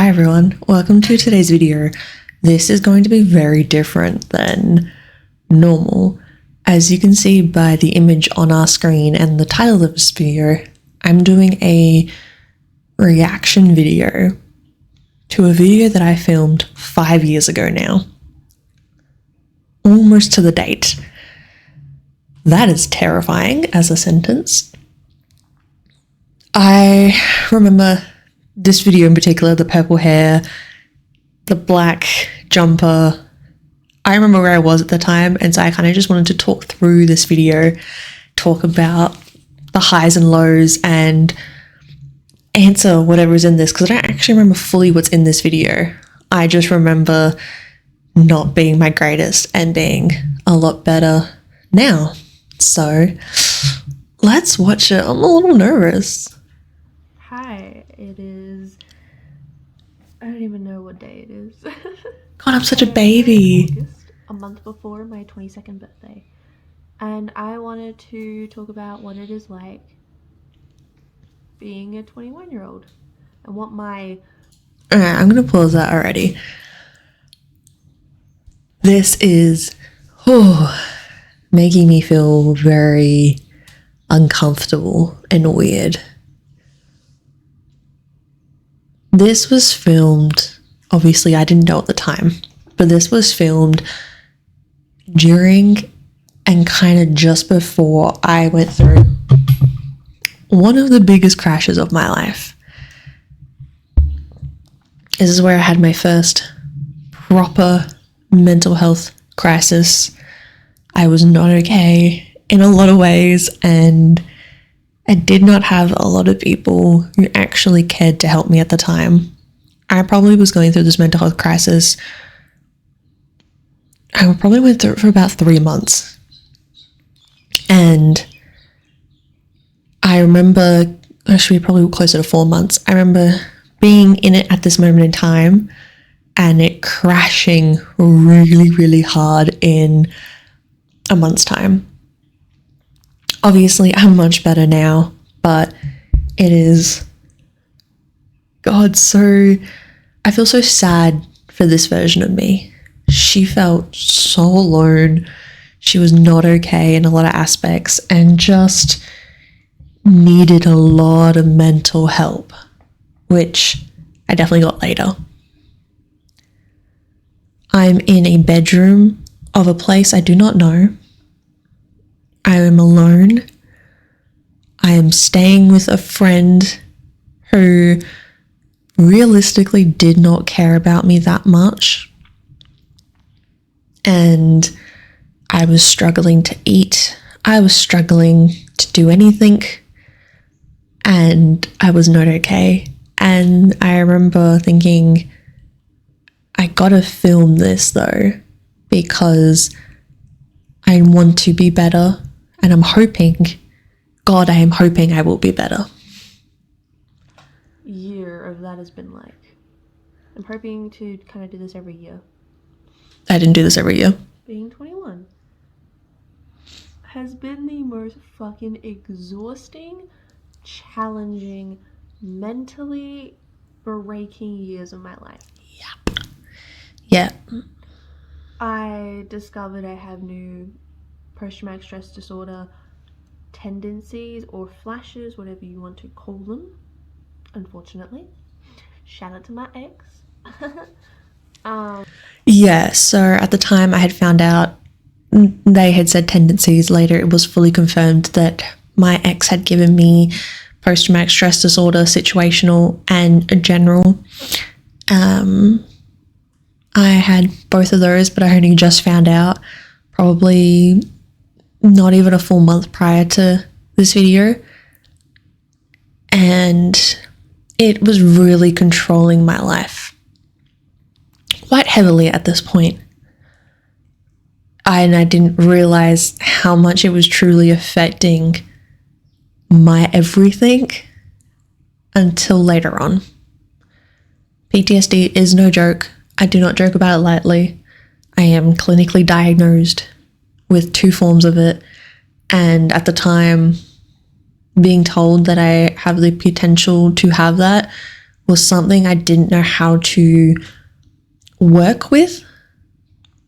Hi everyone, welcome to today's video. This is going to be very different than normal. As you can see by the image on our screen and the title of this video, I'm doing a reaction video to a video that I filmed 5 years ago now. Almost to the date. That is terrifying as a sentence. I remember this video in particular, the purple hair, the black jumper. I remember where I was at the time, and so I kind of just wanted to talk through this video, talk about the highs and lows, and answer whatever's in this, because I don't actually remember fully what's in this video. I just remember not being my greatest and being a lot better now. So let's watch it. I'm a little nervous. Hi, it is, I don't even know what day it is. God, I'm such a baby. August, a month before my 22nd birthday. And I wanted to talk about what it is like being a 21-year-old and what my... Alright, I'm going to pause that already. This is making me feel very uncomfortable and weird. This was filmed, obviously I didn't know at the time, but this was filmed during and kind of just before I went through one of the biggest crashes of my life. This is where I had my first proper mental health crisis. I was not okay in a lot of ways, and I did not have a lot of people who actually cared to help me at the time. I probably was going through this mental health crisis. I probably went through it for about 3 months. And I remember, actually probably closer to 4 months, I remember being in it at this moment in time and it crashing really, really hard in a month's time. Obviously, I'm much better now, but it is, God, I feel so sad for this version of me. She felt so alone. She was not okay in a lot of aspects and just needed a lot of mental help, which I definitely got later. I'm in a bedroom of a place I do not know. I am alone. I am staying with a friend who realistically did not care about me that much. And I was struggling to eat. I was struggling to do anything. And I was not okay. And I remember thinking, I gotta film this though, because I want to be better. And I'm hoping, God, I am hoping I will be better. year of that has been like. I'm hoping to kind of do this every year. I didn't do this every year. Being 21 has been the most fucking exhausting, challenging, mentally breaking years of my life. Yep. Yeah. I discovered I have new post-traumatic stress disorder tendencies or flashes, whatever you want to call them, unfortunately. Shout out to my ex. Yeah, so at the time I had found out, they had said tendencies. Later it was fully confirmed that my ex had given me post-traumatic stress disorder, situational and general. I had both of those, but I only just found out probably not even a full month prior to this video. And it was really controlling my life quite heavily at this point. And I didn't realize how much it was truly affecting my everything until later on. PTSD is no joke. I do not joke about it lightly. I am clinically diagnosed with 2 forms of it, and at the time being told that I have the potential to have that was something I didn't know how to work with,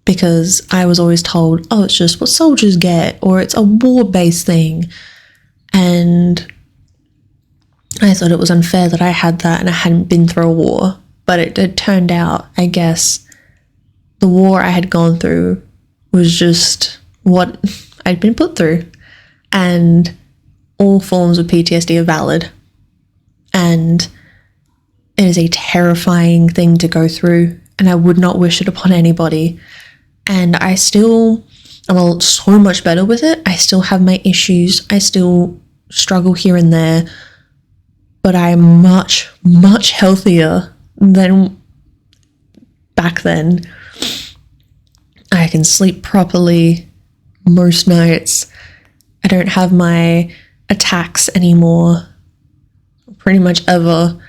because I was always told, oh, it's just what soldiers get, or it's a war-based thing. And I thought it was unfair that I had that and I hadn't been through a war. But it turned out, I guess, the war I had gone through was just what I'd been put through. And all forms of PTSD are valid. And it is a terrifying thing to go through, and I would not wish it upon anybody. And I'm so much better with it. I still have my issues. I still struggle here and there, but I am much, much healthier than back then. I can sleep properly most nights. I don't have my attacks anymore, pretty much ever.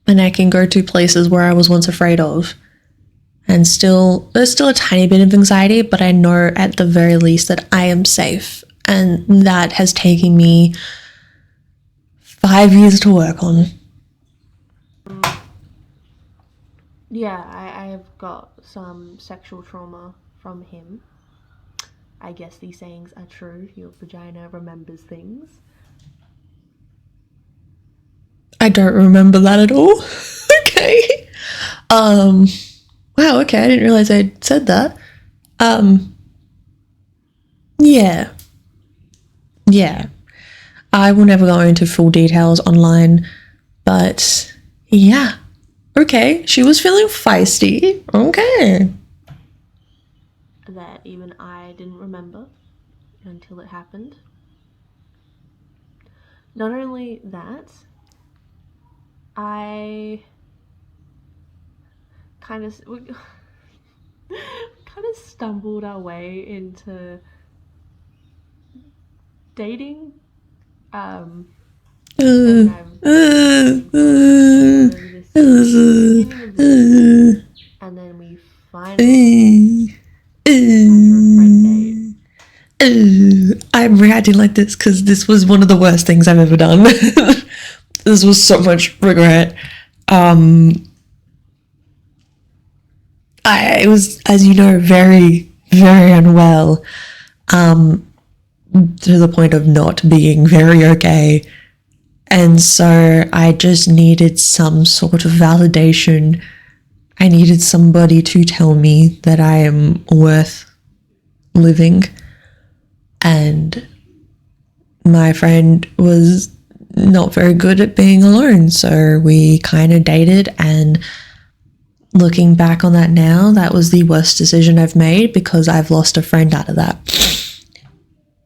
And I can go to places where I was once afraid of. And there's still a tiny bit of anxiety, but I know at the very least that I am safe. And that has taken me 5 years to work on. Yeah, I have got some sexual trauma from him. I guess these sayings are true. Your vagina remembers things. I don't remember that at all. Okay. Wow, okay, I didn't realize I said that. Yeah. I will never go into full details online, but yeah. Okay, she was feeling feisty. Okay. That even I didn't remember until it happened. Not only that, I kind of stumbled our way into dating. And then we finally I'm reacting like this because this was one of the worst things I've ever done. This was so much regret. I was, as you know, very, very unwell, to the point of not being very okay. And so I just needed some sort of validation. I needed somebody to tell me that I am worth living. And my friend was not very good at being alone, so we kind of dated, and looking back on that now, that was the worst decision I've made, because I've lost a friend out of that.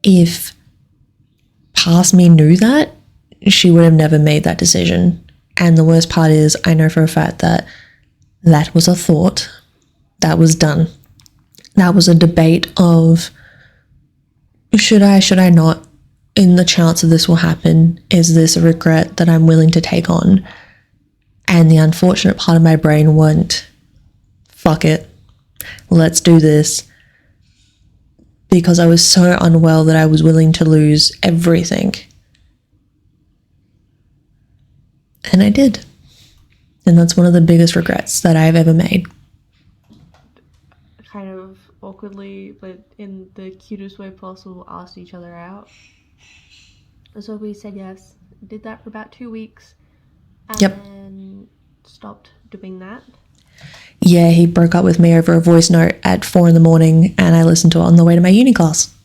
If past me knew that, she would have never made that decision. And the worst part is, I know for a fact that that was a thought. That was done. That was a debate of, should I not? In the chance of this will happen, is this a regret that I'm willing to take on? And the unfortunate part of my brain went, fuck it, let's do this. Because I was so unwell that I was willing to lose everything. And I did. And that's one of the biggest regrets that I've ever made. Kind of awkwardly, but in the cutest way possible, asked each other out. So we said yes. Did that for about 2 weeks. And then stopped doing that. Yeah, he broke up with me over a voice note at 4 a.m, and I listened to it on the way to my uni class.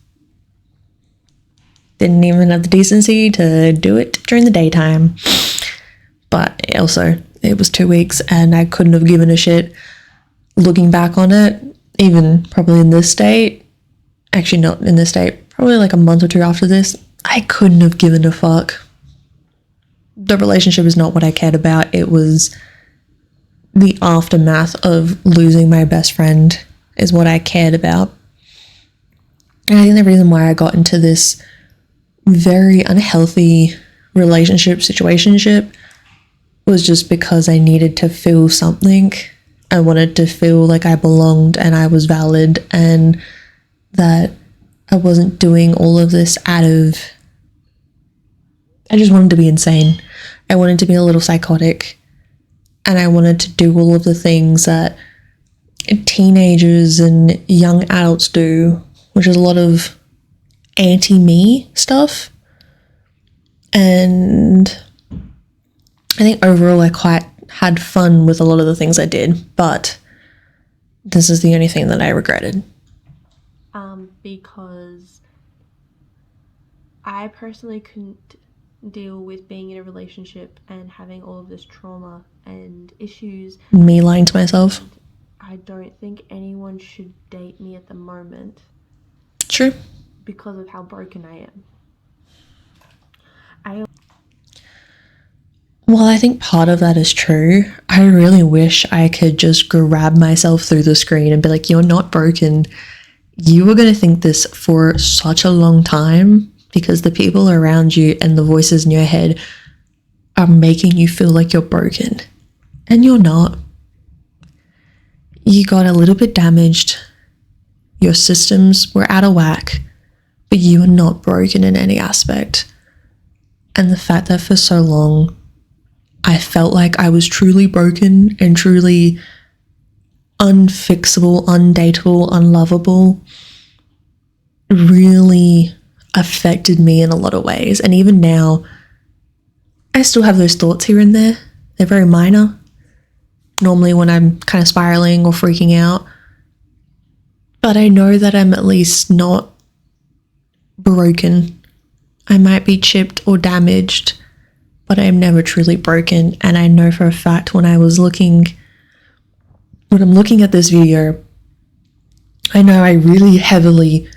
Didn't even have the decency to do it during the daytime. But also, it was 2 weeks and I couldn't have given a shit. Looking back on it, even probably in this state, actually not in this state, probably like a month or two after this, I couldn't have given a fuck. The relationship is not what I cared about. It was the aftermath of losing my best friend is what I cared about. And I think the reason why I got into this very unhealthy situationship was just because I needed to feel something. I wanted to feel like I belonged and I was valid, and that I wasn't doing all of this out of I just wanted to be insane. I wanted to be a little psychotic. And I wanted to do all of the things that teenagers and young adults do, which is a lot of anti-me stuff. And I think overall I quite had fun with a lot of the things I did, but this is the only thing that I regretted. Because I personally couldn't deal with being in a relationship and having all of this trauma and issues. Me lying to myself. I don't think anyone should date me at the moment. True. Because of how broken I am. Well, I think part of that is true. I really wish I could just grab myself through the screen and be like, you're not broken. You were going to think this for such a long time because the people around you and the voices in your head are making you feel like you're broken. And you're not. You got a little bit damaged. Your systems were out of whack, but you are not broken in any aspect. And the fact that for so long, I felt like I was truly broken and truly unfixable, undateable, unlovable really affected me in a lot of ways. And even now, I still have those thoughts here and there. They're very minor. Normally when I'm kind of spiraling or freaking out. But I know that I'm at least not broken. I might be chipped or damaged, but I am never truly broken. And I know for a fact when I'm looking at this video, I know I really heavily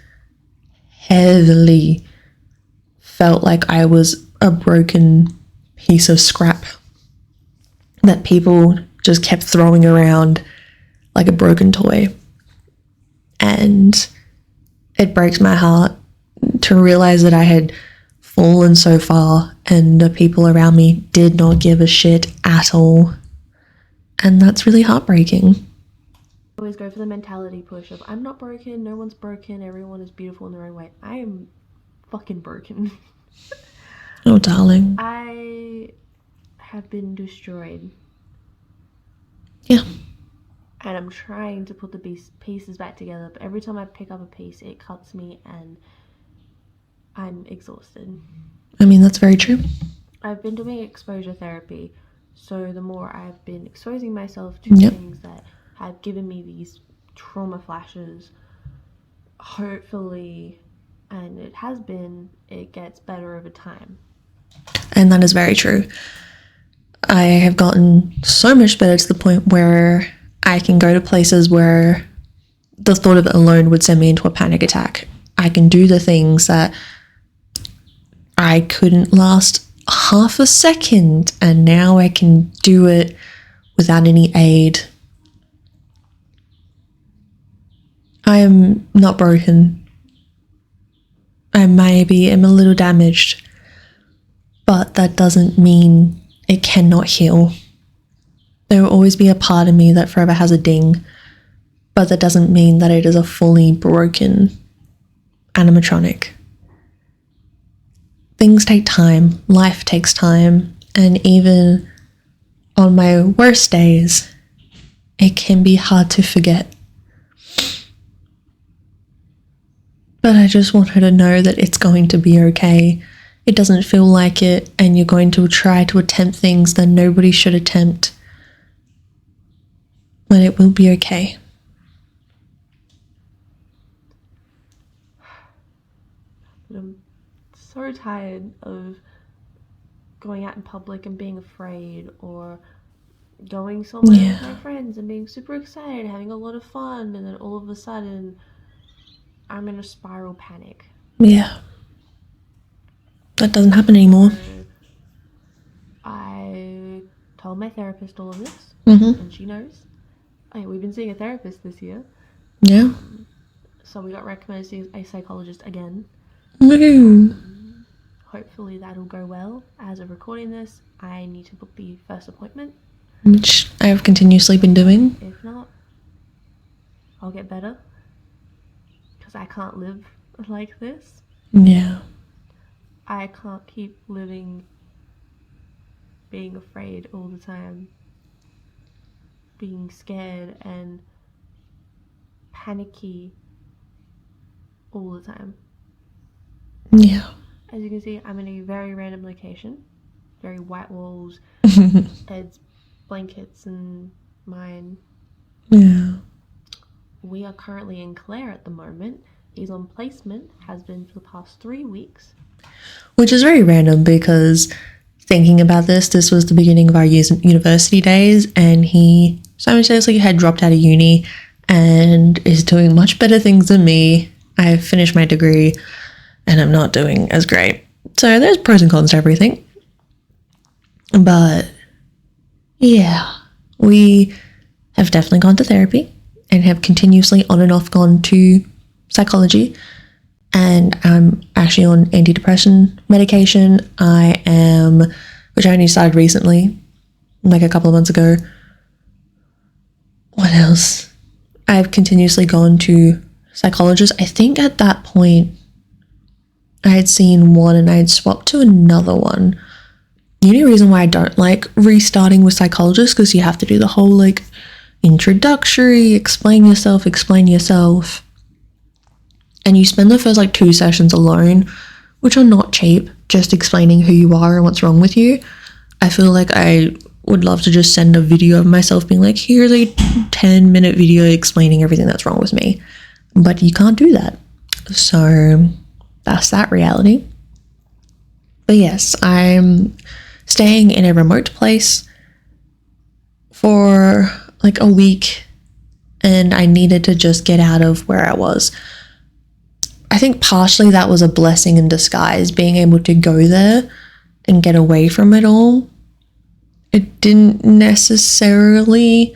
felt like I was a broken piece of scrap that people just kept throwing around like a broken toy. And it breaks my heart to realize that I had fallen so far and the people around me did not give a shit at all. And that's really heartbreaking. I always go for the mentality push of I'm not broken, no one's broken, everyone is beautiful in their own way. I am fucking broken. Oh, darling. I have been destroyed. Yeah. And I'm trying to put the pieces back together, but every time I pick up a piece, it cuts me and I'm exhausted. I mean, that's very true. I've been doing exposure therapy, so the more I've been exposing myself to things that have given me these trauma flashes, hopefully, and it gets better over time. And that is very true. I have gotten so much better to the point where I can go to places where the thought of it alone would send me into a panic attack. I can do the things that I couldn't last half a second, and now I can do it without any aid. I am not broken. I maybe am a little damaged, but that doesn't mean it cannot heal. There will always be a part of me that forever has a ding, but that doesn't mean that it is a fully broken animatronic. Things take time, life takes time, and even on my worst days, it can be hard to forget. But I just want her to know that it's going to be okay. It doesn't feel like it, and you're going to try to attempt things that nobody should attempt. But it will be okay. I'm so tired of going out in public and being afraid, or going somewhere with my friends and being super excited, having a lot of fun, and then all of a sudden I'm in a spiral panic. Yeah. That doesn't happen anymore. I told my therapist all of this, and she knows. We've been seeing a therapist this year. Yeah. So we got recommended to see a psychologist again. Hopefully that'll go well. As of recording this, I need to book the first appointment. Which I have continuously been doing. If not, I'll get better. Because I can't live like this. Yeah. I can't keep living being afraid all the time, being scared and panicky all the time. Yeah. As you can see, I'm in a very random location, very white walls, Ed's blankets and mine. Yeah. We are currently in Clare at the moment. He's on placement, has been for the past 3 weeks. Which is very random because thinking about this was the beginning of our university days, and he simultaneously had dropped out of uni and is doing much better things than me. I finished my degree and I'm not doing as great. So there's pros and cons to everything. But yeah, we have definitely gone to therapy and have continuously on and off gone to psychology. And I'm actually on antidepressant medication. Which I only started recently, like a couple of months ago. What else? I've continuously gone to psychologists. I think at that point I had seen one and I had swapped to another one. The only reason why I don't like restarting with psychologists because you have to do the whole like introductory, explain yourself. And you spend the first like 2 sessions alone, which are not cheap, just explaining who you are and what's wrong with you. I feel like I would love to just send a video of myself being like, here's a 10-minute video explaining everything that's wrong with me. But you can't do that. So that's that reality. But yes, I'm staying in a remote place for like a week, and I needed to just get out of where I was. I think partially that was a blessing in disguise, being able to go there and get away from it all. It didn't necessarily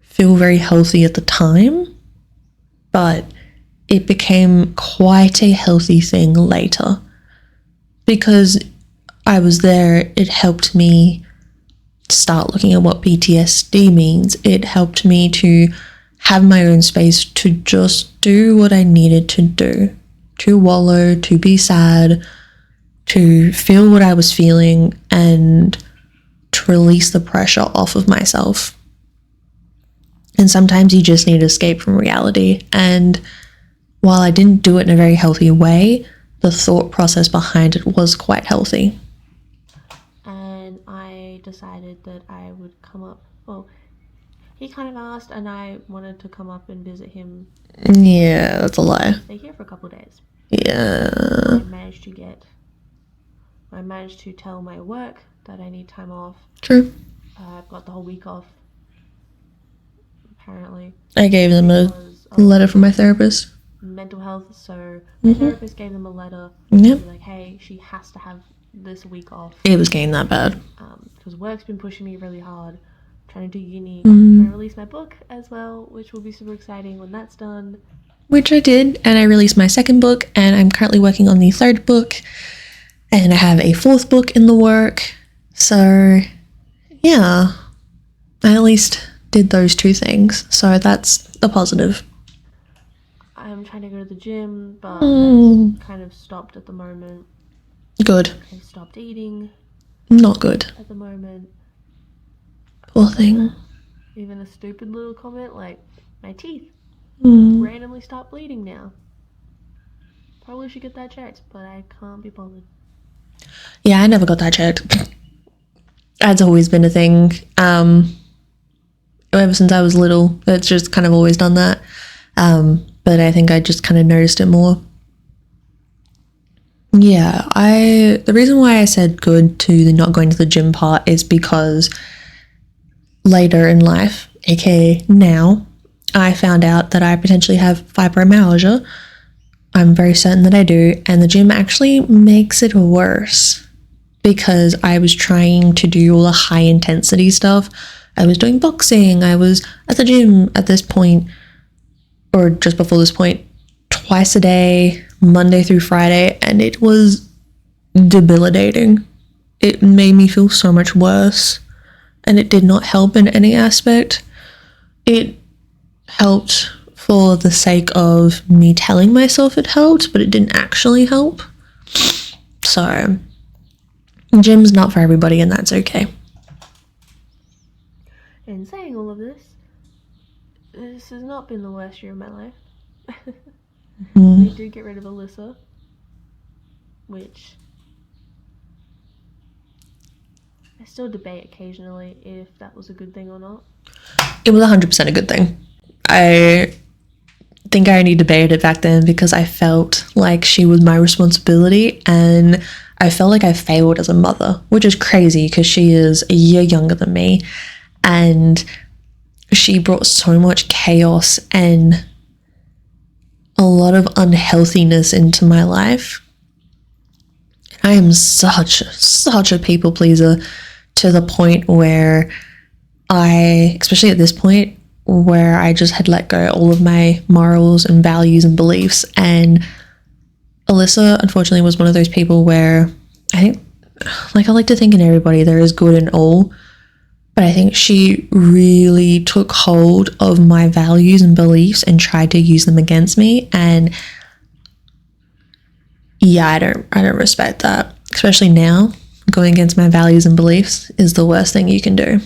feel very healthy at the time, but it became quite a healthy thing later. Because I was there, it helped me start looking at what PTSD means. It helped me to have my own space to just do what I needed to do, to wallow, to be sad, to feel what I was feeling, and to release the pressure off of myself. And sometimes you just need to escape from reality. And while I didn't do it in a very healthy way, the thought process behind it was quite healthy. And I decided that I would come up, well, he kind of asked and I wanted to come up and visit him. Yeah, that's a lie. Stay here for a couple of days. Yeah. I managed to tell my work that I need time off. True. I've got the whole week off, apparently. I gave them a letter from my therapist. Mental health, so my therapist gave them a letter. Yep. Like, hey, she has to have this week off. It was getting that bad. Because work's been pushing me really hard. Trying to do uni, trying to release my book as well, which will be super exciting when that's done. Which I did, and I released my 2nd book, and I'm currently working on the 3rd book, and I have a 4th book in the work. So yeah, I at least did those 2 things, so that's a positive. I'm trying to go to the gym, but that's kind of stopped at the moment. Good. I've stopped eating. Not good. At the moment. Poor thing. Even a stupid little comment like, my teeth randomly stop bleeding now. Probably should get that checked, but I can't be bothered. Yeah, I never got that checked. That's always been a thing. Ever since I was little, it's just kind of always done that. But I think I just kind of noticed it more. Yeah, the reason why I said good to the not going to the gym part is because later in life, aka now, I found out that I potentially have fibromyalgia. I'm very certain that I do, and the gym actually makes it worse because I was trying to do all the high intensity stuff. I was doing boxing, I was at the gym at this point, or just before this point, twice a day, Monday through Friday, and it was debilitating. It made me feel so much worse, and it did not help in any aspect. It helped for the sake of me telling myself it helped, but it didn't actually help. So gym's not for everybody, and that's okay. In saying all of this has not been the worst year of my life. We did get rid of Alyssa, which I still debate occasionally if that was a good thing or not. It was 100% a good thing. I think I only debated it back then because I felt like she was my responsibility, and I felt like I failed as a mother, which is crazy because she is a year younger than me, and she brought so much chaos and a lot of unhealthiness into my life. I am such a people pleaser to the point where especially at this point, where I just had let go all of my morals and values and beliefs. And Alyssa, unfortunately, was one of those people where I think, like, I like to think in everybody there is good in all, but I think she really took hold of my values and beliefs and tried to use them against me. And yeah, I don't respect that. Especially now, going against my values and beliefs is the worst thing you can do.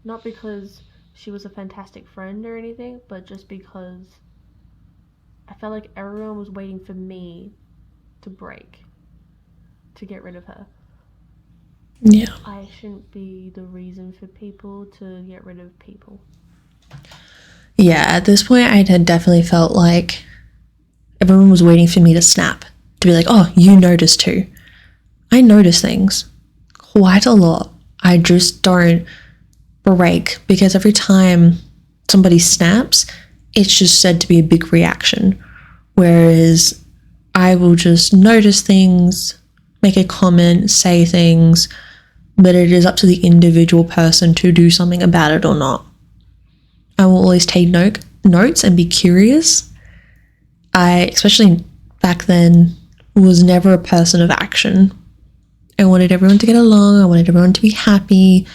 Not because she was a fantastic friend or anything, but just because I felt like everyone was waiting for me to break, to get rid of her. Yeah. I shouldn't be the reason for people to get rid of people. Yeah, at this point, I had definitely felt like everyone was waiting for me to snap, to be like, oh, you notice too. I notice things quite a lot. I just don't break, because every time somebody snaps, it's just said to be a big reaction. Whereas I will just notice things, make a comment, say things, but it is up to the individual person to do something about it or not. I will always take notes and be curious. I, especially back then, was never a person of action. I wanted everyone to get along. I wanted everyone to be happy.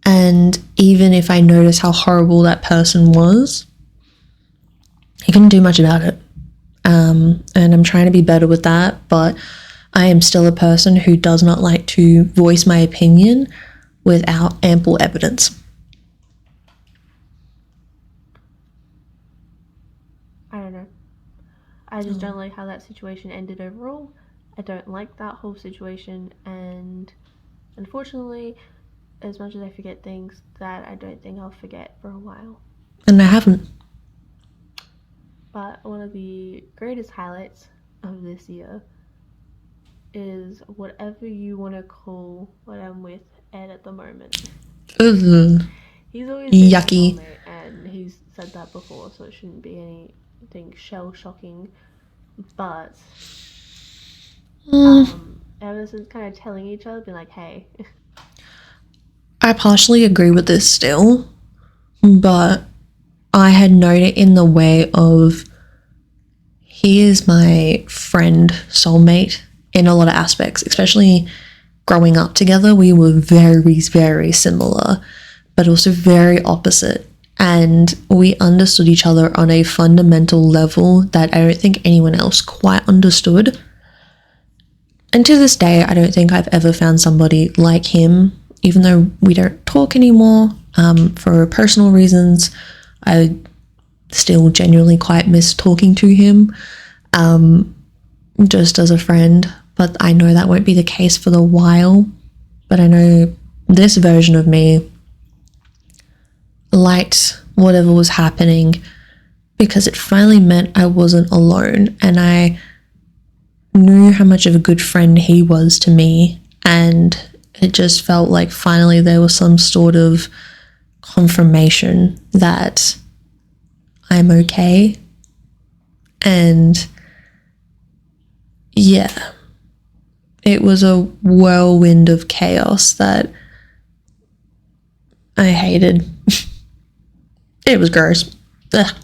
And even if I noticed how horrible that person was, I couldn't do much about it. And I'm trying to be better with that, but I am still a person who does not like to voice my opinion without ample evidence. I don't know. I just don't like how that situation ended overall. I don't like that whole situation, and unfortunately, as much as I forget things, that I don't think I'll forget for a while. And I haven't. But one of the greatest highlights of this year is whatever you want to call what I'm with Ed at the moment. Ugh. He's always been Yucky. my soulmate, and he's said that before, so it shouldn't be anything shell-shocking. But ever since kind of telling each other, being like, hey. I partially agree with this still, but I had known it in the way of he is my friend, soulmate in a lot of aspects, especially growing up together. We were very, very similar, but also very opposite. And we understood each other on a fundamental level that I don't think anyone else quite understood. And to this day, I don't think I've ever found somebody like him, even though we don't talk anymore for personal reasons. I still genuinely quite miss talking to him just as a friend, but I know that won't be the case for a while. But I know this version of me liked whatever was happening because it finally meant I wasn't alone, and I knew how much of a good friend he was to me, and it just felt like finally there was some sort of confirmation that I'm okay. And yeah, it was a whirlwind of chaos that I hated. It was gross. Ugh.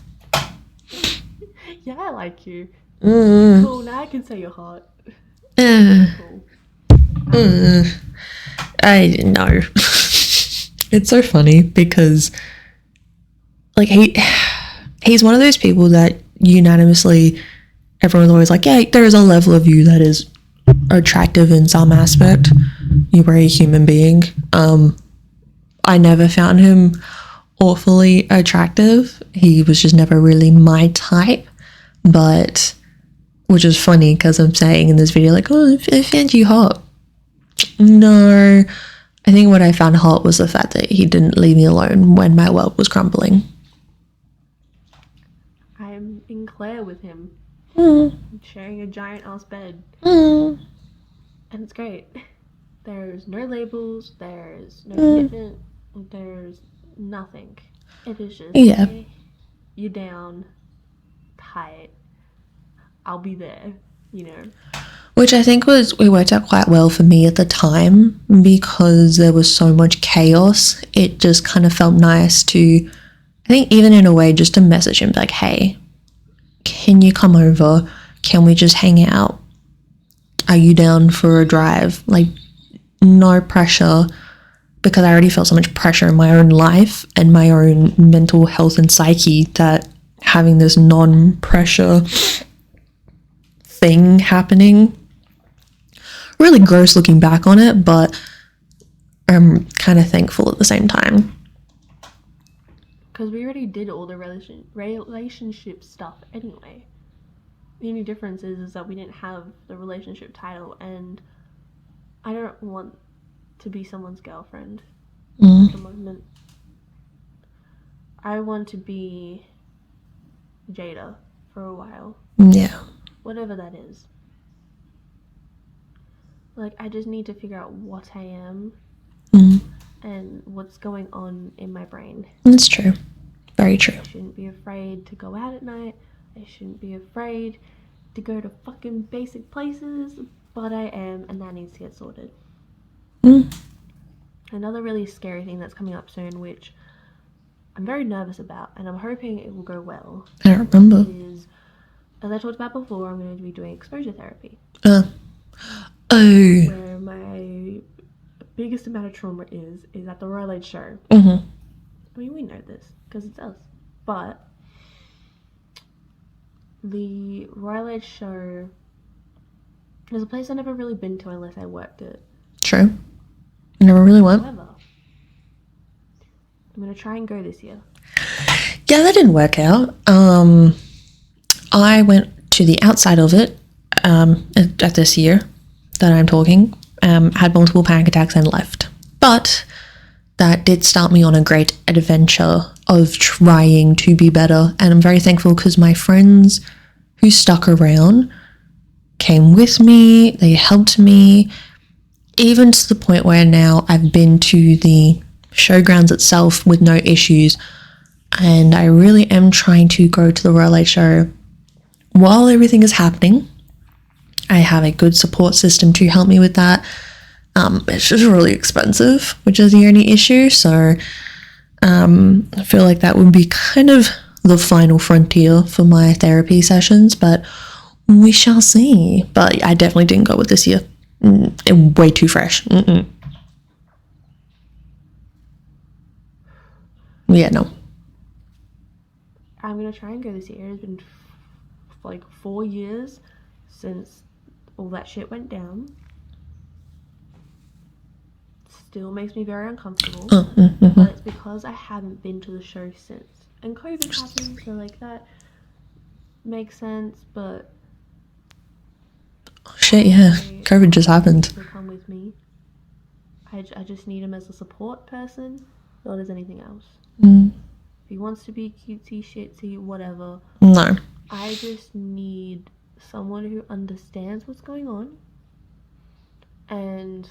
Yeah, I like you. Cool, now I can say you're hot. Cool. I didn't know. It's so funny because like he's one of those people that unanimously everyone's always like, yeah, there is a level of you that is attractive in some aspect. You were a human being. I never found him awfully attractive. He was just never really my type. But, which is funny because I'm saying in this video, like, oh, I found you hot. No, I think what I found hot was the fact that he didn't leave me alone when my world was crumbling. I'm in Claire with him. Sharing a giant ass bed. And it's great. There's no labels, there's no commitment, there's nothing. It is just, hey, you're down, tight, I'll be there, you know. Which I think it worked out quite well for me at the time because there was so much chaos. It just kind of felt nice to, I think even in a way, just to message him like, hey, can you come over? Can we just hang out? Are you down for a drive? Like, no pressure, because I already felt so much pressure in my own life and my own mental health and psyche that having this non-pressure thing happening, really gross looking back on it, but I'm kind of thankful at the same time. Because we already did all the relationship stuff anyway. The only difference is that we didn't have the relationship title, and I don't want to be someone's girlfriend at the moment. I want to be Jada for a while. Yeah. Whatever that is. Like, I just need to figure out what I am and what's going on in my brain. That's true. Very true. I shouldn't be afraid to go out at night. I shouldn't be afraid to go to fucking basic places, but I am, and that needs to get sorted. Another really scary thing that's coming up soon, which I'm very nervous about, and I'm hoping it will go well. I remember. Is, as I talked about before, I'm going to be doing exposure therapy. Where my biggest amount of trauma is at the Royal Age show. I mean, we know this because it's us, but the Royal Age show is a place I've never really been to unless I worked it. True. I never really went. However, I'm going to try and go this year. Yeah, that didn't work out. I went to the outside of it at this year that I'm talking, had multiple panic attacks and left. But that did start me on a great adventure of trying to be better. And I'm very thankful because my friends who stuck around came with me, they helped me, even to the point where now I've been to the showgrounds itself with no issues. And I really am trying to go to the Royal Age show while everything is happening. I have a good support system to help me with that. It's just really expensive, which is the only issue. So I feel like that would be kind of the final frontier for my therapy sessions, but we shall see. But I definitely didn't go with this year. Way too fresh. Yeah, no. I'm going to try and go this year. It's been like 4 years since all that shit went down. Still makes me very uncomfortable. But it's because I haven't been to the show since. And COVID happened, so like that makes sense, but oh, shit, yeah. COVID just happened. To come with me. I just need him as a support person, not as anything else. If he wants to be cutesy, shitsy, whatever. No. I just need someone who understands what's going on and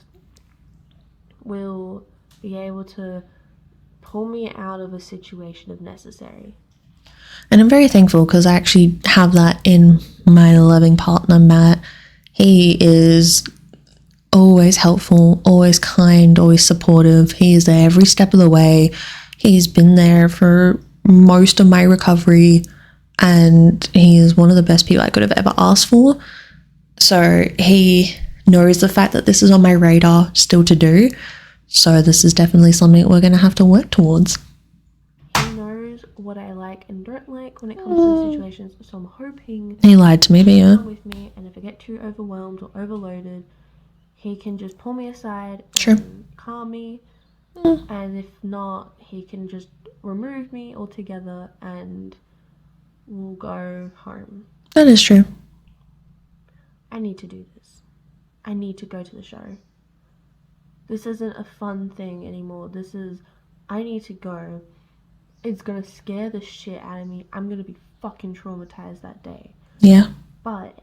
will be able to pull me out of a situation if necessary. And I'm very thankful because I actually have that in my loving partner, Matt. He is always helpful, always kind, always supportive. He is there every step of the way. He's been there for most of my recovery, and he is one of the best people I could have ever asked for. So he knows the fact that this is on my radar still to do. So this is definitely something we're going to have to work towards. He knows what I like and don't like when it comes to these situations. So I'm hoping He lied to me, but yeah. come with me, and if I get too overwhelmed or overloaded, he can just pull me aside Sure. and calm me. And if not, he can just remove me altogether and we'll go home. That is true. I need to do this. I need to go to the show. This isn't a fun thing anymore. This is, I need to go. It's gonna scare the shit out of me. I'm gonna be fucking traumatized that day. Yeah. But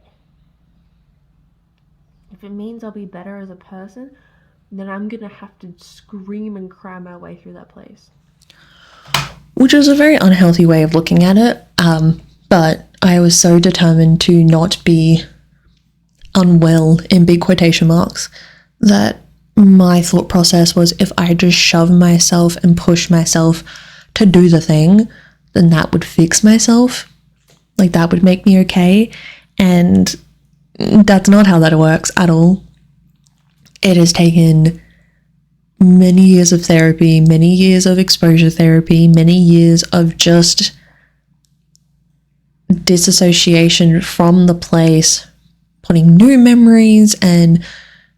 if it means I'll be better as a person, then I'm gonna have to scream and cry my way through that place. Which is a very unhealthy way of looking at it. But I was so determined to not be unwell, in big quotation marks, that my thought process was, if I just shove myself and push myself to do the thing, then that would fix myself. Like, that would make me okay. And that's not how that works at all. It has taken many years of therapy, many years of exposure therapy, many years of just disassociation from the place, putting new memories and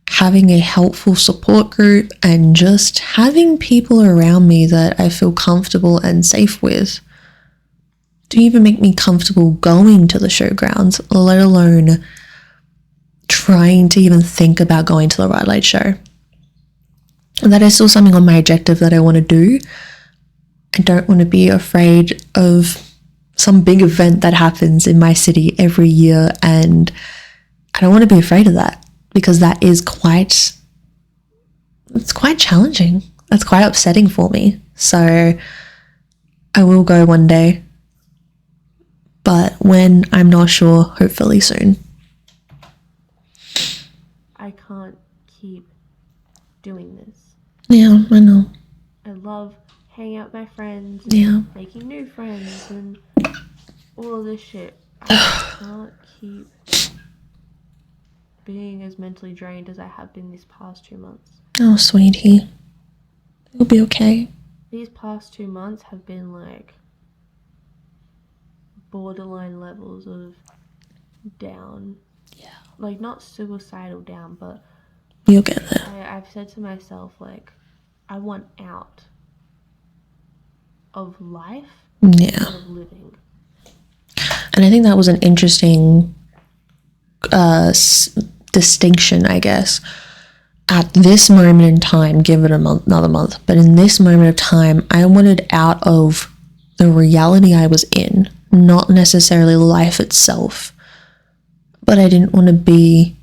having a helpful support group and just having people around me that I feel comfortable and safe with to even make me comfortable going to the showgrounds, let alone trying to even think about going to the Ride Light show. And that is still something on my objective that I want to do. I don't want to be afraid of some big event that happens in my city every year, and I don't want to be afraid of that, because that is quite challenging. That's quite upsetting for me. So I will go one day, but when, I'm not sure, hopefully soon. I can't keep doing this. Yeah, I know. I love hanging out with my friends, Yeah. making new friends, and all of this shit. I can't keep being as mentally drained as I have been these past 2 months. Oh, sweetie. It'll be okay. These past 2 months have been like borderline levels of down. Yeah. Like, not suicidal down, but You'll get there. I've said to myself, like, I want out of life instead of living. And I think that was an interesting distinction, I guess. At this moment in time, give it another month, but in this moment of time, I wanted out of the reality I was in, not necessarily life itself, but I didn't want to be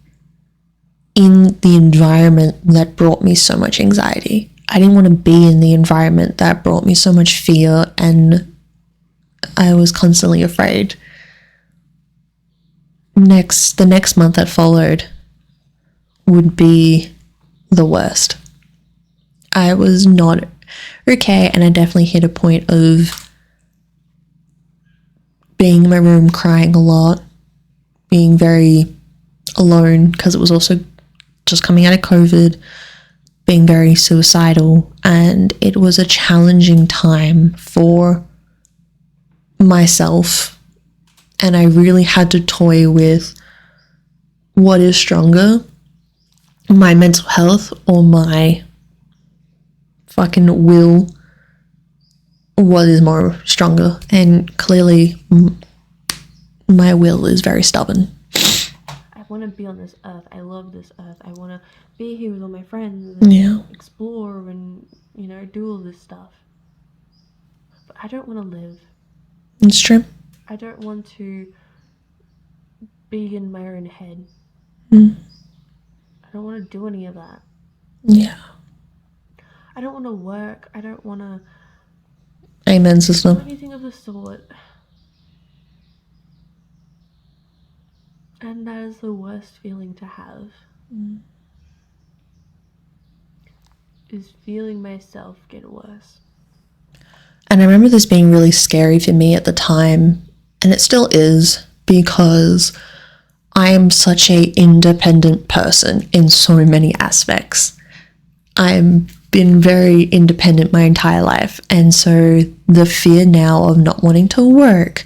in the environment that brought me so much anxiety. I didn't want to be in the environment that brought me so much fear, and I was constantly afraid. The next month that followed would be the worst. I was not okay, and I definitely hit a point of being in my room crying a lot, being very alone, because it was also just coming out of COVID, being very suicidal, and it was a challenging time for myself, and I really had to toy with what is stronger, my mental health or my fucking will. What is more stronger? And clearly my will is very stubborn. I want to be on this earth. I love this earth. I want to be here with all my friends and explore and, you know, do all this stuff. But I don't want to live. It's true. I don't want to be in my own head. I don't want to do any of that. Yeah. I don't want to work. I don't want to Amen, sister. do anything of the sort. And that is the worst feeling to have. Is feeling myself get worse. And I remember this being really scary for me at the time, and it still is, because I am such a independent person in so many aspects. I'm been very independent my entire life. And so the fear now of not wanting to work,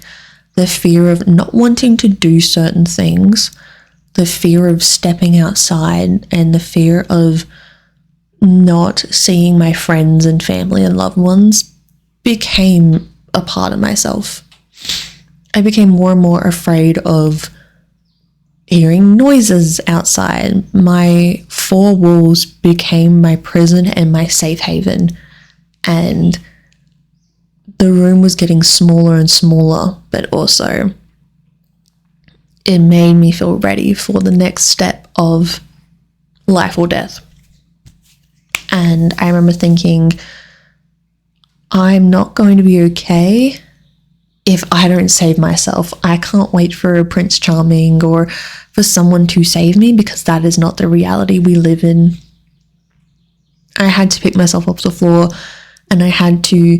the fear of not wanting to do certain things, the fear of stepping outside, and the fear of not seeing my friends and family and loved ones became a part of myself. I became more and more afraid of hearing noises outside. My four walls became my prison and my safe haven, and the room was getting smaller and smaller, but also it made me feel ready for the next step of life or death. And I remember thinking, I'm not going to be okay if I don't save myself. I can't wait for a Prince Charming or for someone to save me, because that is not the reality we live in. I had to pick myself off the floor, and I had to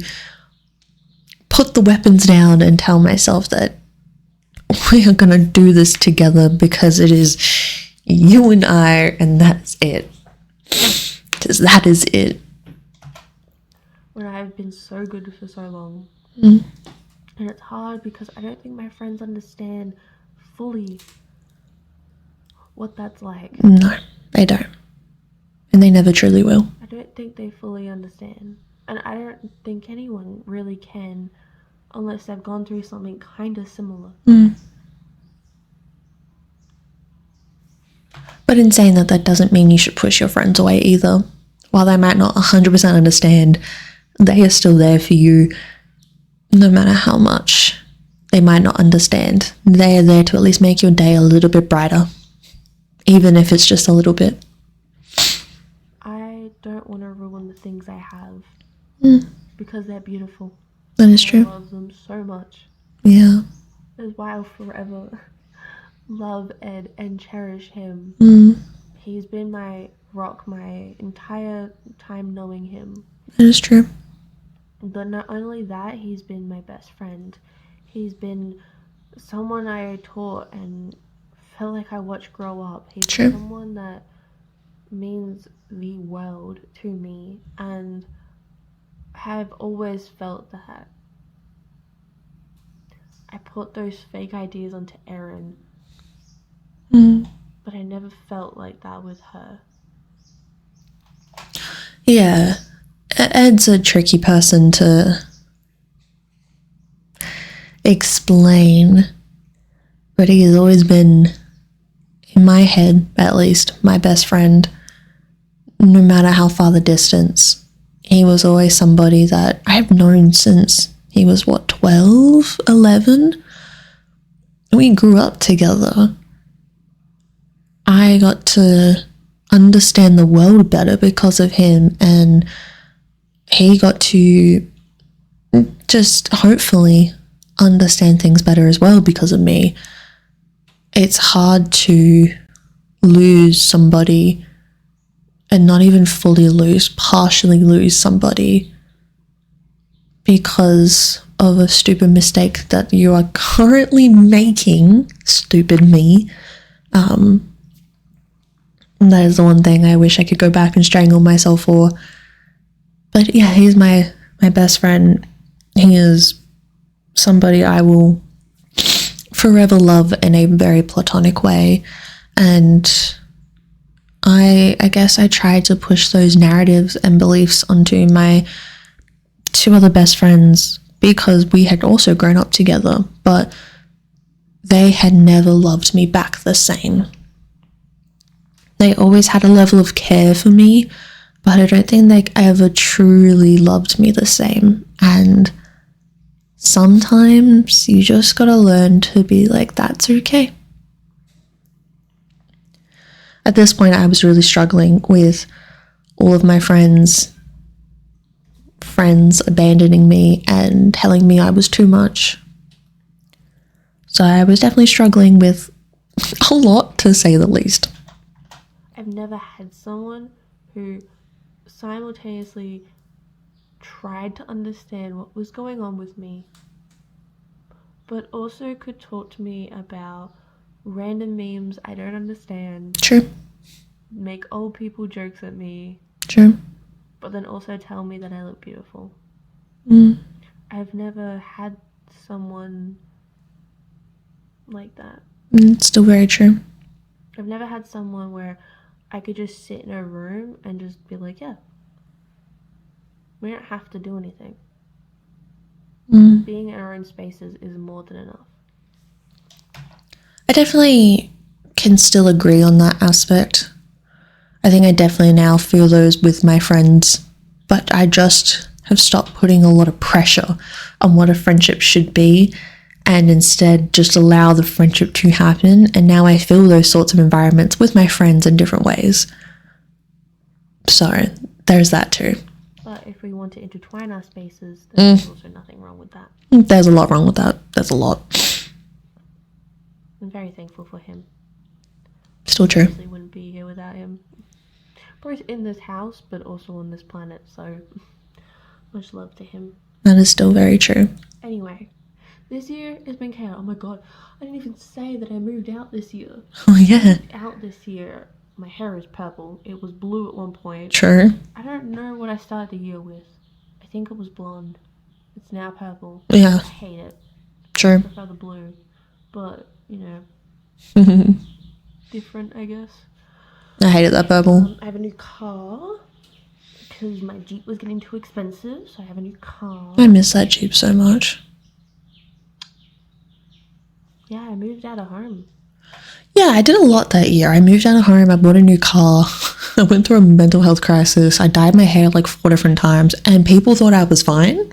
put the weapons down and tell myself that we are going to do this together, because it is you and I, and that's it. Because that is it. When I've been so good for so long. Mm. And it's hard because I don't think my friends understand fully what that's like. No, they don't. And they never truly will. I don't think they fully understand. And I don't think anyone really can unless they've gone through something kind of similar. Mm. But in saying that, that doesn't mean you should push your friends away either. While they might not 100% understand, they are still there for you no matter how much they might not understand. They are there to at least make your day a little bit brighter, even if it's just a little bit. I don't want to ruin the things I have because they're beautiful. That is true. I love them so much. Yeah. That's why I'll forever love Ed and cherish him. He's been my rock my entire time knowing him. That is true. But not only that, he's been my best friend. He's been someone I taught and felt like I watched grow up. He's True. someone that means the world to me, and have always felt that. I put those fake ideas onto Erin, but I never felt like that with her. Yeah. Ed's a tricky person to explain, but he has always been, in my head at least, my best friend. No matter how far the distance, he was always somebody that I've known since he was, 12, 11? We grew up together. I got to understand the world better because of him, and he got to just hopefully understand things better as well because of me. It's hard to lose somebody and not even fully lose, partially lose somebody because of a stupid mistake that you are currently making, stupid me. That is the one thing I wish I could go back and strangle myself for. But yeah, he's my best friend. He is somebody I will forever love in a very platonic way. And I guess I tried to push those narratives and beliefs onto my two other best friends because we had also grown up together, but they had never loved me back the same. They always had a level of care for me, but I don't think they ever truly loved me the same. And sometimes you just gotta learn to be like, that's okay. At this point, I was really struggling with all of my friends abandoning me and telling me I was too much. So I was definitely struggling with a lot, to say the least. I've never had someone who simultaneously tried to understand what was going on with me, but also could talk to me about random memes I don't understand. True. Make old people jokes at me. True. but then also tell me that I look beautiful. Mm. I've never had someone like that. It's still very true. I've never had someone where I could just sit in a room and just be like, yeah, we don't have to do anything. Being in our own spaces is more than enough. I definitely can still agree on that aspect. I think I definitely now feel those with my friends, but I just have stopped putting a lot of pressure on what a friendship should be and instead just allow the friendship to happen. And now I feel those sorts of environments with my friends in different ways. So there's that too. But if we want to intertwine our spaces, then there's also nothing wrong with that. There's a lot wrong with that. There's a lot. I'm very thankful for him. Still true. I obviously wouldn't be here without him. Both in this house, but also on this planet, so much love to him. That is still very true. Anyway, this year has been chaos. Oh my god, I didn't even say that I moved out this year. Oh yeah. Out this year. My hair is purple. It was blue at one point. True. I don't know what I started the year with. I think it was blonde. It's now purple. Yeah. I hate it. True. I prefer the blue. But, you know, different, I guess. I hated that purple. I have a new car because my Jeep was getting too expensive, so I have a new car. I miss that Jeep so much. Yeah, I moved out of home. Yeah, I did a lot that year. I moved out of home. I bought a new car. I went through a mental health crisis. I dyed my hair like 4 different times, and people thought I was fine.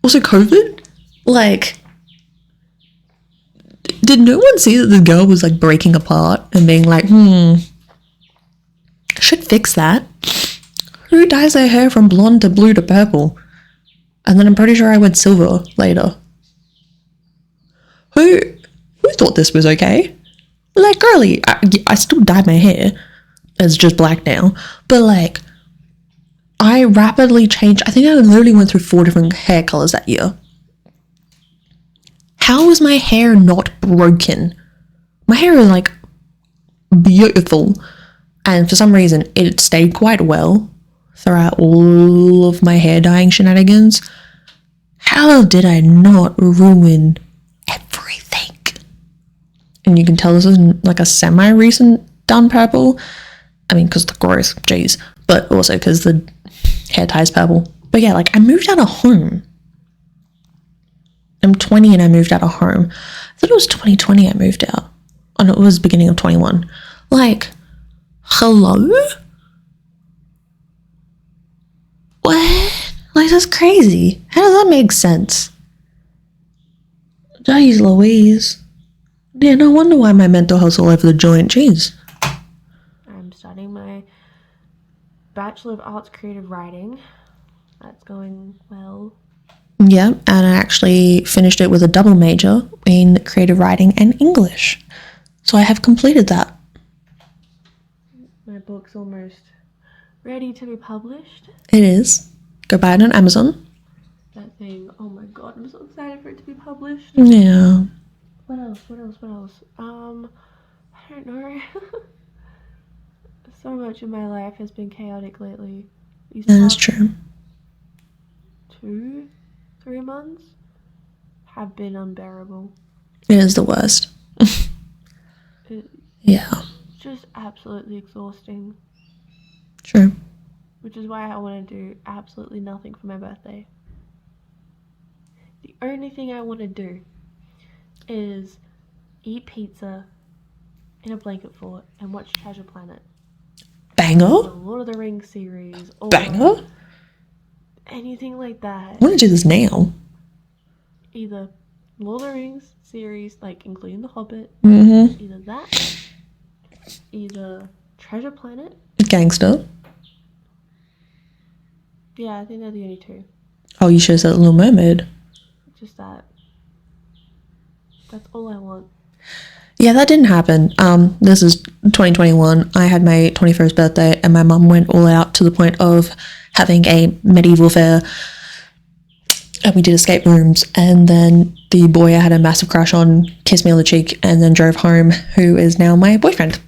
Also, COVID? Like, did no one see that the girl was like breaking apart and being like, should fix that? Who dyes their hair from blonde to blue to purple? And then I'm pretty sure I went silver later. Who thought this was okay? Like, girly, I still dyed my hair. It's just black now. But like, I rapidly changed. I think I literally went through 4 different hair colors that year. How is my hair not broken? My hair is like beautiful. And for some reason, it stayed quite well throughout all of my hair dyeing shenanigans. How did I not ruin everything? And you can tell this is like a semi-recent done purple. I mean, because the growth, geez. But also because the hair tie is purple. But yeah, like I moved out of home. I'm 20 and I moved out of home. I thought it was 2020 I moved out. Oh no, it was beginning of 21. Like, hello? What? Like, that's crazy. How does that make sense? Jeez Louise. Yeah, no wonder why my mental health's all over the joint. Jeez. I'm studying my Bachelor of Arts Creative Writing. That's going well. Yeah, and I actually finished it with a double major in creative writing and English. So I have completed that. My book's almost ready to be published. It is. Go buy it on Amazon. That thing, oh my god, I'm so excited for it to be published. Yeah. What else? I don't know. So much of my life has been chaotic lately. That's true. 2-3 months have been unbearable. It is the worst. Yeah. Just absolutely exhausting. True. Which is why I want to do absolutely nothing for my birthday. The only thing I want to do is eat pizza in a blanket fort and watch Treasure Planet. Banger? The Lord of the Rings series. Or Banger? anything like that. I want to do this now. Either Lord of the Rings series, like including The Hobbit. Mm-hmm. Either that. Either Treasure Planet. Gangster. Yeah, I think they're the only 2. Oh, you should have said Little Mermaid. Just that. That's all I want. Yeah, that didn't happen. This is 2021. I had my 21st birthday and my mum went all out to the point of having a medieval fair. And we did escape rooms. And then the boy I had a massive crush on kissed me on the cheek and then drove home, who is now my boyfriend.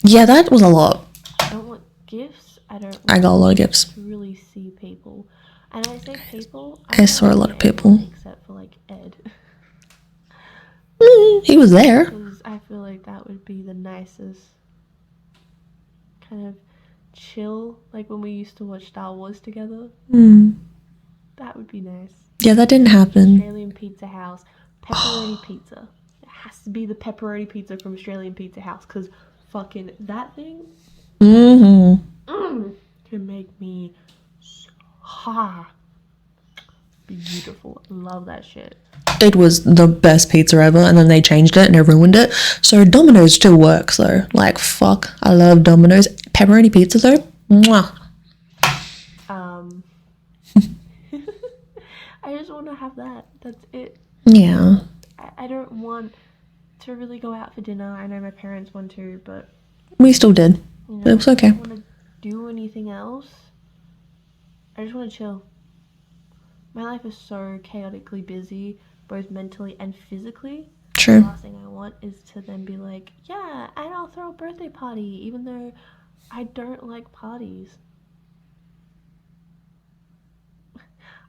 Yeah, that was a lot. I don't want gifts. I got a lot of gifts. to really see people. And I say people, I saw a lot of people. except for like Ed. He was there. Because I feel like that would be the nicest kind of chill, like when we used to watch Star Wars together. That would be nice. Yeah, that didn't happen. Australian Pizza House, pepperoni pizza. It has to be the pepperoni pizza from Australian Pizza House, because fucking that thing can make me so beautiful. Love that shit. It was the best pizza ever, and then they changed it and they ruined it. So Domino's still works though. Like, fuck, I love Domino's. Pepperoni pizza though, mwah. I just want to have that. That's it. Yeah. I don't want to really go out for dinner. I know my parents want to, but We still did. But it was okay. I don't want to do anything else. I just want to chill. My life is so chaotically busy, both mentally and physically. True. The last thing I want is to then be like, yeah, and I'll throw a birthday party, even though I don't like parties.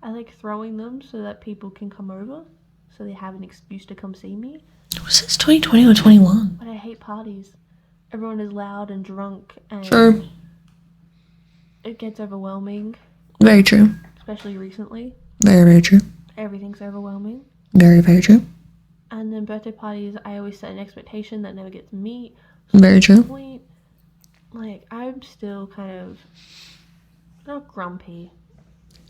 I like throwing them so that people can come over, so they have an excuse to come see me. Was this 2020 or 21? But I hate parties. Everyone is loud and drunk, and True. it gets overwhelming. Very true. Especially recently. Very, very true. Everything's overwhelming. Very, very true. And then birthday parties, I always set an expectation that never gets met. Very true. Point, like, I'm still kind of not grumpy.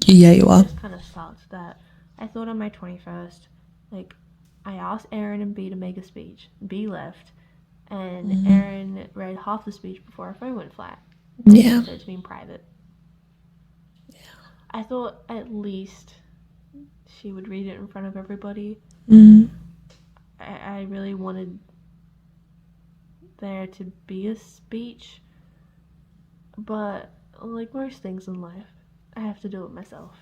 Yeah, you are. It just kind of sucks that I thought on my 21st, like, I asked Erin and B to make a speech. B left, and Erin read half the speech before her phone went flat. Yeah. So it's been private. Yeah. I thought at least she would read it in front of everybody. I really wanted there to be a speech, but like most things in life, I have to do it myself.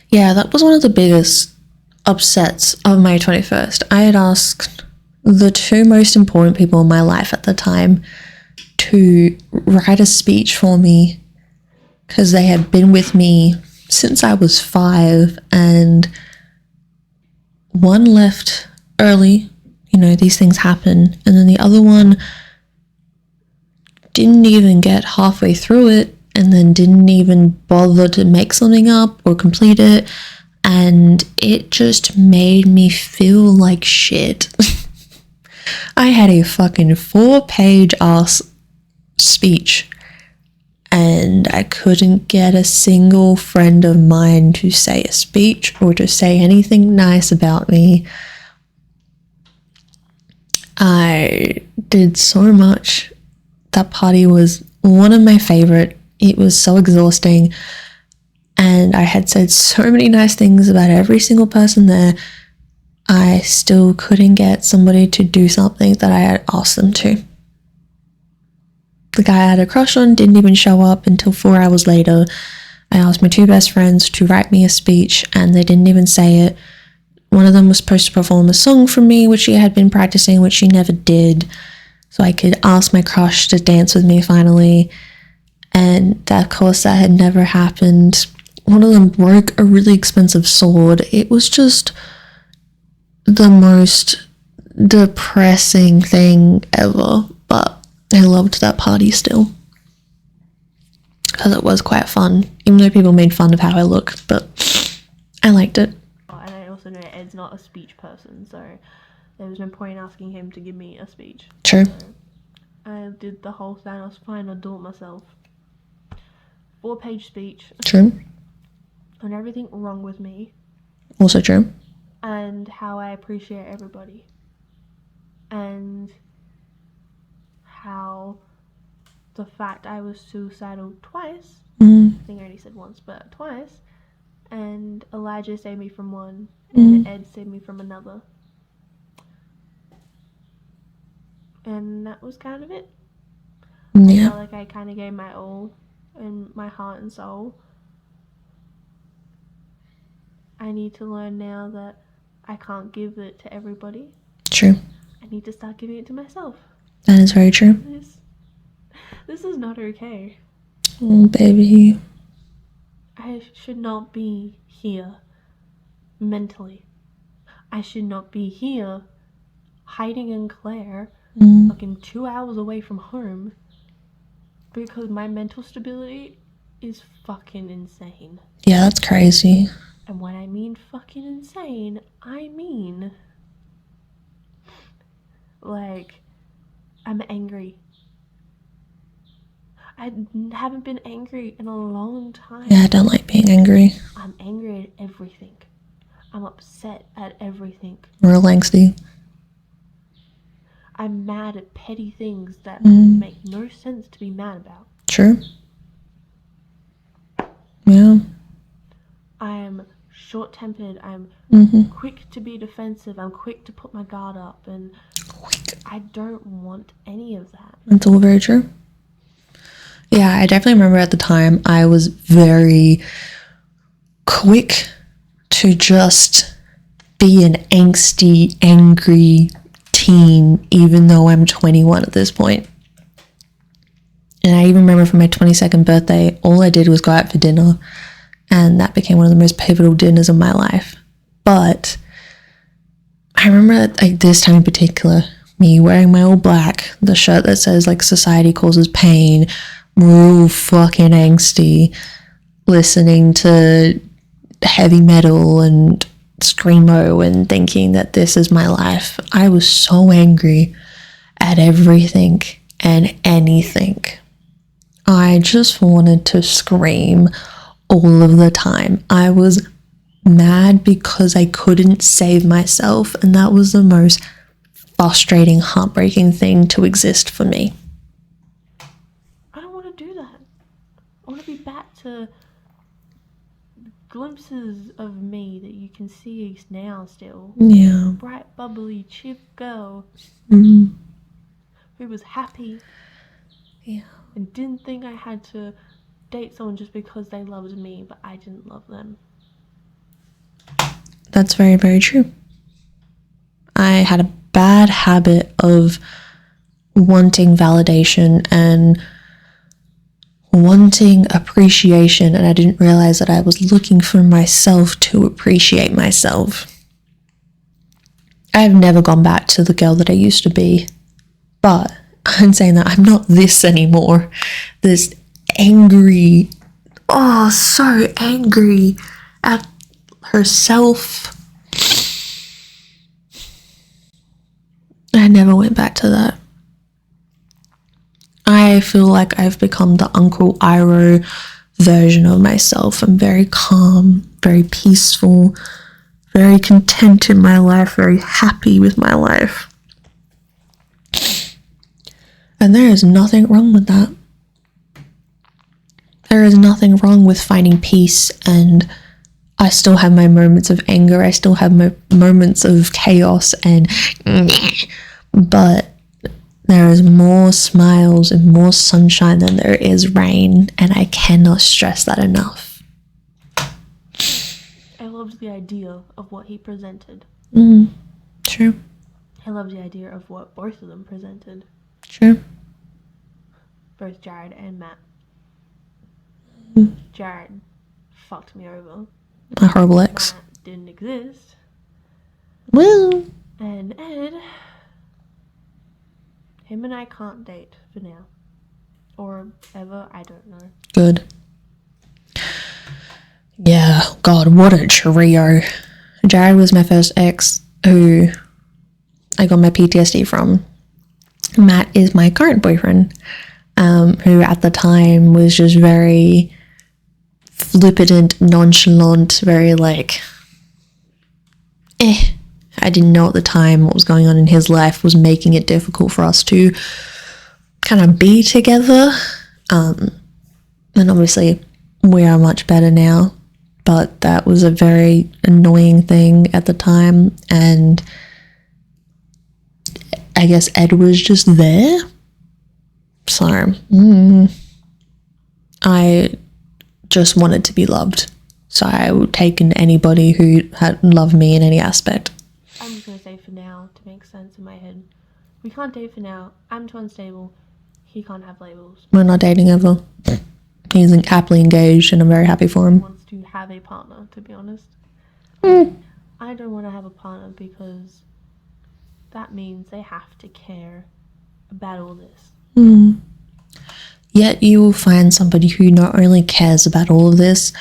Yeah, that was one of the biggest upsets of my 21st. I had asked the two most important people in my life at the time to write a speech for me because they had been with me since I was 5, and one left early. You know, these things happen. And then the other one didn't even get halfway through it, and then didn't even bother to make something up or complete it. And it just made me feel like shit. I had a fucking 4-page ass speech, and I couldn't get a single friend of mine to say a speech or to say anything nice about me. I did so much. That party was one of my favorite. It was so exhausting, and I had said so many nice things about every single person there. I still couldn't get somebody to do something that I had asked them to. The guy I had a crush on didn't even show up until 4 hours later. I asked my 2 best friends to write me a speech, and they didn't even say it. One of them was supposed to perform a song for me, which she had been practicing, which she never did, so I could ask my crush to dance with me finally. And of course that had never happened. One of them broke a really expensive sword. It was just the most depressing thing ever, but I loved that party still because it was quite fun, even though people made fun of how I looked, but I liked it. And I also know Ed's not a speech person, so there was no point asking him to give me a speech. True. So I did the whole thing. I was fine, I'll do it myself. 4-page speech. True. On everything wrong with me. Also true. And how I appreciate everybody. And how the fact I was suicidal twice. I think I only said once, but twice. And Elijah saved me from one, and Ed saved me from another. And that was kind of it. I felt like I kind of gave my all and my heart and soul. I need to learn now that I can't give it to everybody. True. I need to start giving it to myself. That is very true. This is not okay. Oh, baby. I should not be here mentally. I should not be here hiding in Claire, fucking 2 hours away from home, because my mental stability is fucking insane. Yeah, that's crazy. And when I mean fucking insane, I mean, like, I'm angry. I haven't been angry in a long time. Yeah, I don't like being angry. I'm angry at everything. I'm upset at everything. Real angsty. I'm mad at petty things that make no sense to be mad about. True. Yeah. I'm short-tempered. I'm quick to be defensive. I'm quick to put my guard up. And I don't want any of that. That's all very true. Yeah, I definitely remember at the time I was very quick to just be an angsty, angry teen, even though I'm 21 at this point. And I even remember for my 22nd birthday, all I did was go out for dinner, and that became one of the most pivotal dinners of my life. But I remember like this time in particular, me wearing my all black, the shirt that says like society causes pain, real fucking angsty, listening to heavy metal and screamo and thinking that this is my life. I was so angry at everything and anything. I just wanted to scream all of the time. I was mad because I couldn't save myself, and that was the most frustrating, heartbreaking thing to exist for me. I don't want to do that. I want to be back to glimpses of me that you can see now still. Yeah. Bright, bubbly, chip girl Mm. who was happy. Yeah. And didn't think I had to date someone just because they loved me, but I didn't love them. That's very, very true. I had a bad habit of wanting validation and wanting appreciation, and I didn't realize that I was looking for myself to appreciate myself. I've never gone back to the girl that I used to be, but I'm saying that I'm not this anymore. This angry, so angry at herself. I never went back to that. I feel like I've become the Uncle Iroh version of myself. I'm very calm, very peaceful, very content in my life, very happy with my life. And there is nothing wrong with that. There is nothing wrong with finding peace, and I still have my moments of anger. I still have my moments of chaos, but there is more smiles and more sunshine than there is rain, and I cannot stress that enough. I loved the idea of what he presented. True. I loved the idea of what both of them presented. True. Both Jared and Matt. Jared fucked me over. A horrible ex. Matt didn't exist. Well. And Ed, him and I can't date for now. Or ever, I don't know. Good. Yeah, God, what a trio. Jared was my first ex who I got my PTSD from. Matt is my current boyfriend, who at the time was just very flippant, nonchalant, very like, I didn't know at the time what was going on in his life was making it difficult for us to kind of be together. And obviously we are much better now, but that was a very annoying thing at the time, and I guess Ed was just there. So I just wanted to be loved. So I would take in anybody who had loved me in any aspect. I'm just going to say for now, to make sense in my head, we can't date for now. I'm too unstable. He can't have labels. We're not dating ever. He's happily engaged, and I'm very happy for him. Wants to have a partner, to be honest. I don't want to have a partner because that means they have to care about all this. Yet you will find somebody who not only cares about all of this,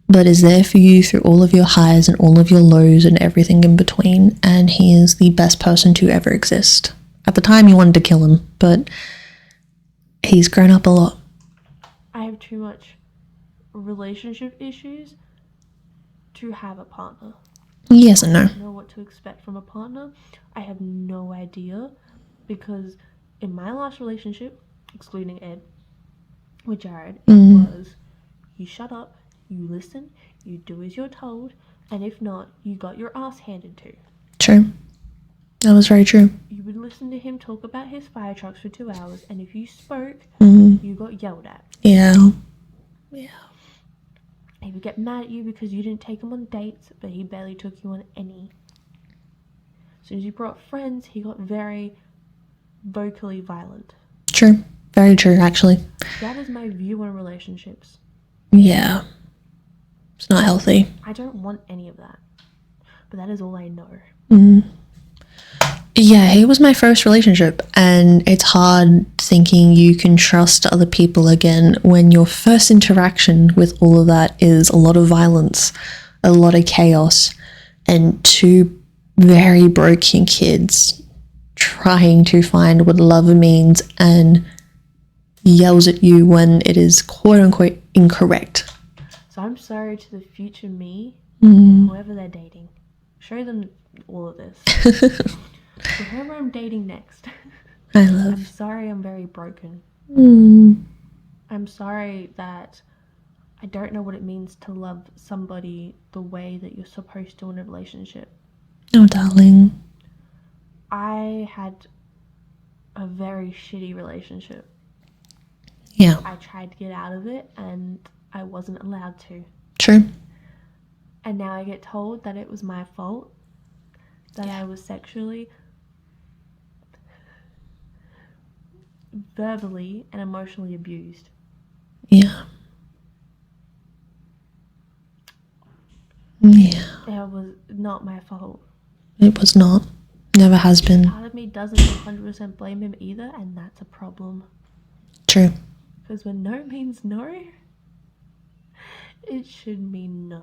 but is there for you through all of your highs and all of your lows and everything in between, and he is the best person to ever exist. At the time you wanted to kill him, but he's grown up a lot. I have too much relationship issues to have a partner. Yes and no. I don't know what to expect from a partner. I have no idea, because in my last relationship, excluding Ed, with Jared, it was you shut up, you listen, you do as you're told, and if not, you got your ass handed to. True. That was very true. You would listen to him talk about his fire trucks for 2 hours, and if you spoke, you got yelled at. Yeah. He would get mad at you because you didn't take him on dates, but he barely took you on any. As soon as you brought friends, he got very vocally violent. True. Very true, actually. That is my view on relationships. Yeah. It's not healthy. I don't want any of that. But that is all I know. Yeah, he was my first relationship, and it's hard thinking you can trust other people again when your first interaction with all of that is a lot of violence, a lot of chaos, and two very broken kids trying to find what love means and yells at you when it is quote-unquote incorrect. So I'm sorry to the future me, whoever they're dating. Show them all of this. So whoever I'm dating next, I'm sorry I'm very broken. I'm sorry that I don't know what it means to love somebody the way that you're supposed to in a relationship. Oh, darling. I had a very shitty relationship. Yeah. I tried to get out of it and I wasn't allowed to. True. And now I get told that it was my fault, that I was sexually, verbally, and emotionally abused. Yeah. Yeah. It was not my fault. It was not. Never has been. Part of me doesn't 100% blame him either, and that's a problem. True. Because when no means no, it should mean no.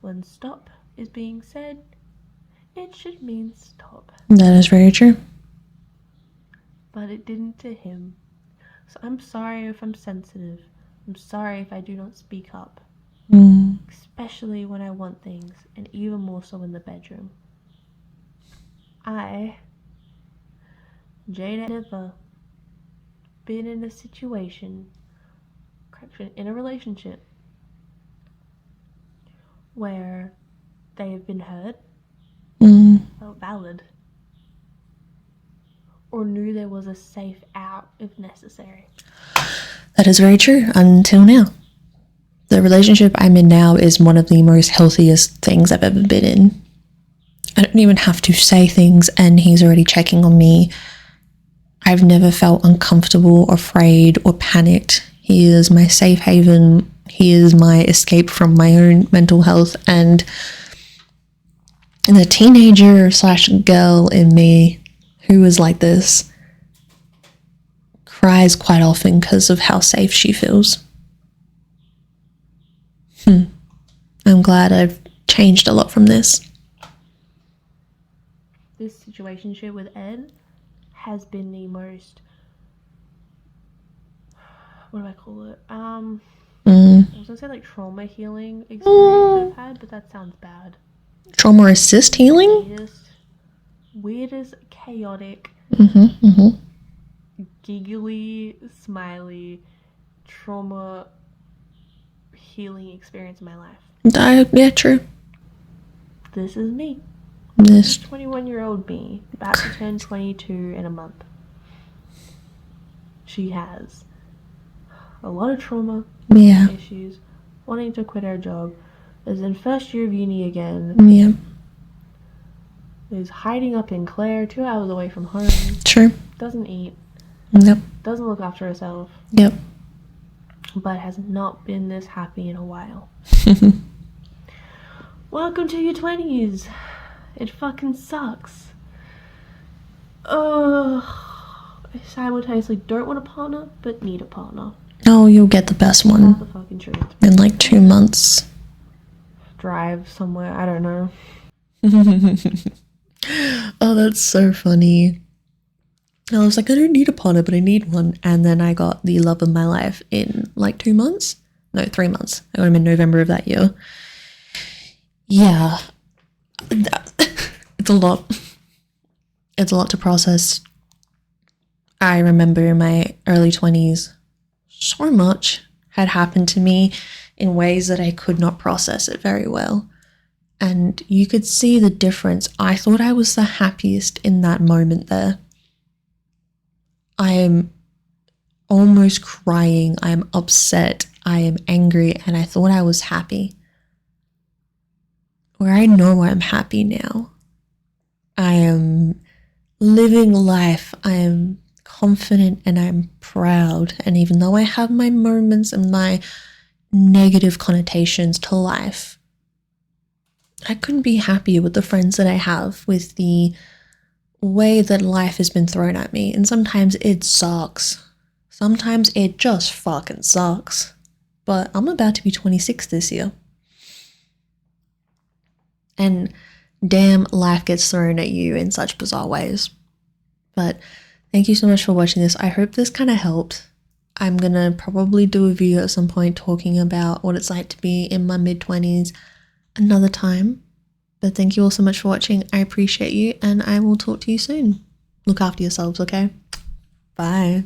When stop is being said, it should mean stop. That is very true. But it didn't to him. So I'm sorry if I'm sensitive. I'm sorry if I do not speak up. Especially when I want things, and even more so in the bedroom. Jade, had never been in a situation, in a relationship, where they have been heard, felt valid, or knew there was a safe out if necessary. That is very true, until now. The relationship I'm in now is one of the most healthiest things I've ever been in. I don't even have to say things and he's already checking on me. I've never felt uncomfortable, afraid, or panicked. He is my safe haven. He is my escape from my own mental health, and the teenager / girl in me who is like this cries quite often because of how safe she feels. I'm glad I've changed a lot from this. This situationship with Ed has been the most, what do I call it? I was gonna say like trauma healing experience I've had, but that sounds bad. Trauma assist healing? Weirdest, chaotic, giggly, smiley, trauma healing experience in my life. Yeah, true. This is me. This 21-year-old me, about to turn 22 in a month. She has a lot of trauma, issues, wanting to quit her job, is in first year of uni again, is hiding up in Clare, 2 hours away from home. True. Doesn't eat. Yep. Doesn't look after herself. Yep. but has not been this happy in a while. Welcome to your 20s. It fucking sucks. I simultaneously don't want a partner, but need a partner. Oh, you'll get the best That's one the fucking truth. in like 2 months. Drive somewhere, I don't know. Oh, that's so funny. I was like, I don't need a partner, but I need one. And then I got the love of my life in like 2 months. No, 3 months. I got him in November of that year. Yeah. It's a lot. It's a lot to process. I remember in my early 20s, so much had happened to me in ways that I could not process it very well. And you could see the difference. I thought I was the happiest in that moment there. I am almost crying. I am upset. I am angry. And I thought I was happy. Where I know I'm happy now. I am living life. I am confident and I'm proud. And even though I have my moments and my negative connotations to life, I couldn't be happier with the friends that I have, with the way that life has been thrown at me. And sometimes it sucks. Sometimes it just fucking sucks. But I'm about to be 26 this year. And damn, life gets thrown at you in such bizarre ways. But thank you so much for watching this. I hope this kind of helped. I'm gonna probably do a video at some point talking about what it's like to be in my mid-20s another time. But thank you all so much for watching. I appreciate you, and I will talk to you soon. Look after yourselves, okay? Bye.